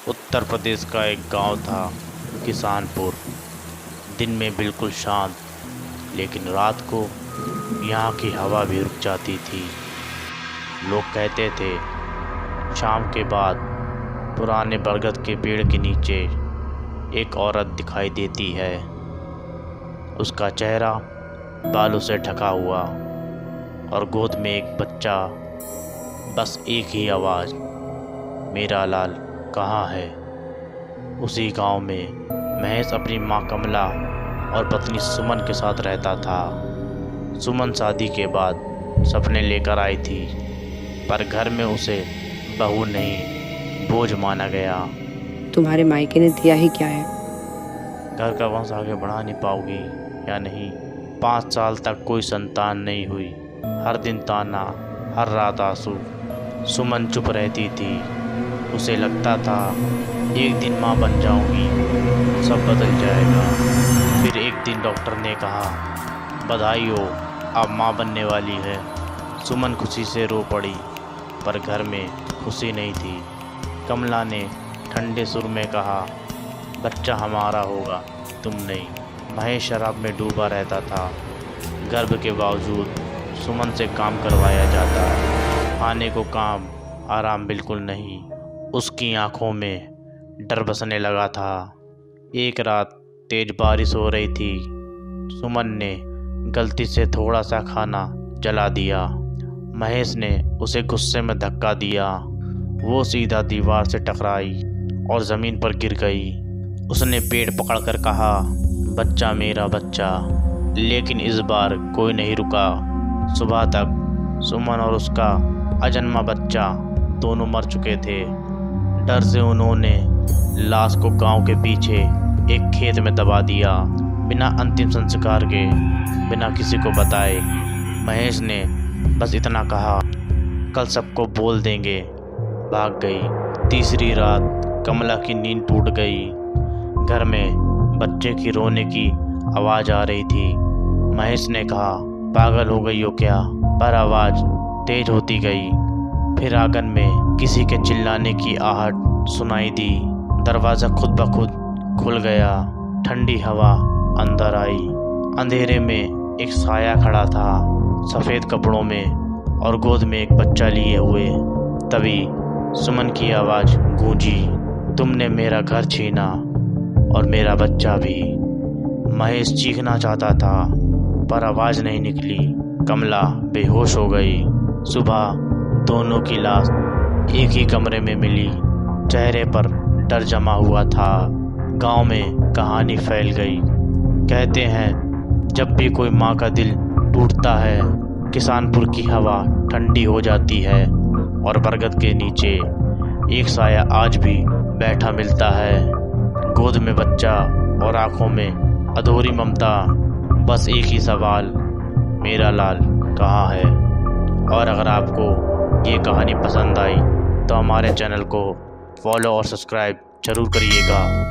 उत्तर प्रदेश का एक गांव था किसानपुर। दिन में बिल्कुल शांत, लेकिन रात को यहाँ की हवा भी रुक जाती थी। लोग कहते थे शाम के बाद पुराने बरगद के पेड़ के नीचे एक औरत दिखाई देती है। उसका चेहरा बालों से ढका हुआ और गोद में एक बच्चा। बस एक ही आवाज़, मेरा लाल कहाँ है। उसी गांव में महेश अपनी माँ कमला और पत्नी सुमन के साथ रहता था। सुमन शादी के बाद सपने लेकर आई थी, पर घर में उसे बहू नहीं, बोझ माना गया। तुम्हारे मायके ने दिया ही क्या है? घर का वंश आगे बढ़ा नहीं पाओगी या नहीं? 5 साल तक कोई संतान नहीं हुई। हर दिन ताना, हर रात आंसू। सुमन चुप रहती थी। उसे लगता था एक दिन माँ बन जाऊंगी, सब बदल जाएगा। फिर एक दिन डॉक्टर ने कहा, बधाई हो, अब माँ बनने वाली है। सुमन खुशी से रो पड़ी, पर घर में खुशी नहीं थी। कमला ने ठंडे सुर में कहा, बच्चा हमारा होगा, तुम नहीं। महेश शराब में डूबा रहता था। गर्भ के बावजूद सुमन से काम करवाया जाता। खाने को काम, आराम बिल्कुल नहीं। उसकी आंखों में डर बसने लगा था। एक रात तेज बारिश हो रही थी। सुमन ने गलती से थोड़ा सा खाना जला दिया। महेश ने उसे गुस्से में धक्का दिया। वो सीधा दीवार से टकराई और ज़मीन पर गिर गई। उसने पेट पकड़कर कहा, बच्चा मेरा बच्चा। लेकिन इस बार कोई नहीं रुका। सुबह तक सुमन और उसका अजन्मा बच्चा दोनों मर चुके थे। डर से उन्होंने लाश को गांव के पीछे एक खेत में दबा दिया, बिना अंतिम संस्कार के, बिना किसी को बताए। महेश ने बस इतना कहा, कल सबको बोल देंगे। भाग गई। तीसरी रात कमला की नींद टूट गई। घर में बच्चे की रोने की आवाज़ आ रही थी। महेश ने कहा, पागल हो गई हो क्या? पर आवाज़ तेज होती गई। फिर आंगन में किसी के चिल्लाने की आहट सुनाई दी। दरवाज़ा खुद ब खुद खुल गया। ठंडी हवा अंदर आई। अंधेरे में एक साया खड़ा था, सफ़ेद कपड़ों में और गोद में एक बच्चा लिए हुए। तभी सुमन की आवाज़ गूंजी, तुमने मेरा घर छीना और मेरा बच्चा भी। महेश चीखना चाहता था, पर आवाज़ नहीं निकली। कमला बेहोश हो गई। सुबह दोनों की लाश एक ही कमरे में मिली। चेहरे पर डर जमा हुआ था। गांव में कहानी फैल गई। कहते हैं जब भी कोई माँ का दिल टूटता है, किसानपुर की हवा ठंडी हो जाती है और बरगद के नीचे एक साया आज भी बैठा मिलता है। गोद में बच्चा और आंखों में अधूरी ममता। बस एक ही सवाल, मेरा लाल कहाँ है? और अगर आपको ये कहानी पसंद आई तो हमारे चैनल को फॉलो और सब्सक्राइब ज़रूर करिएगा।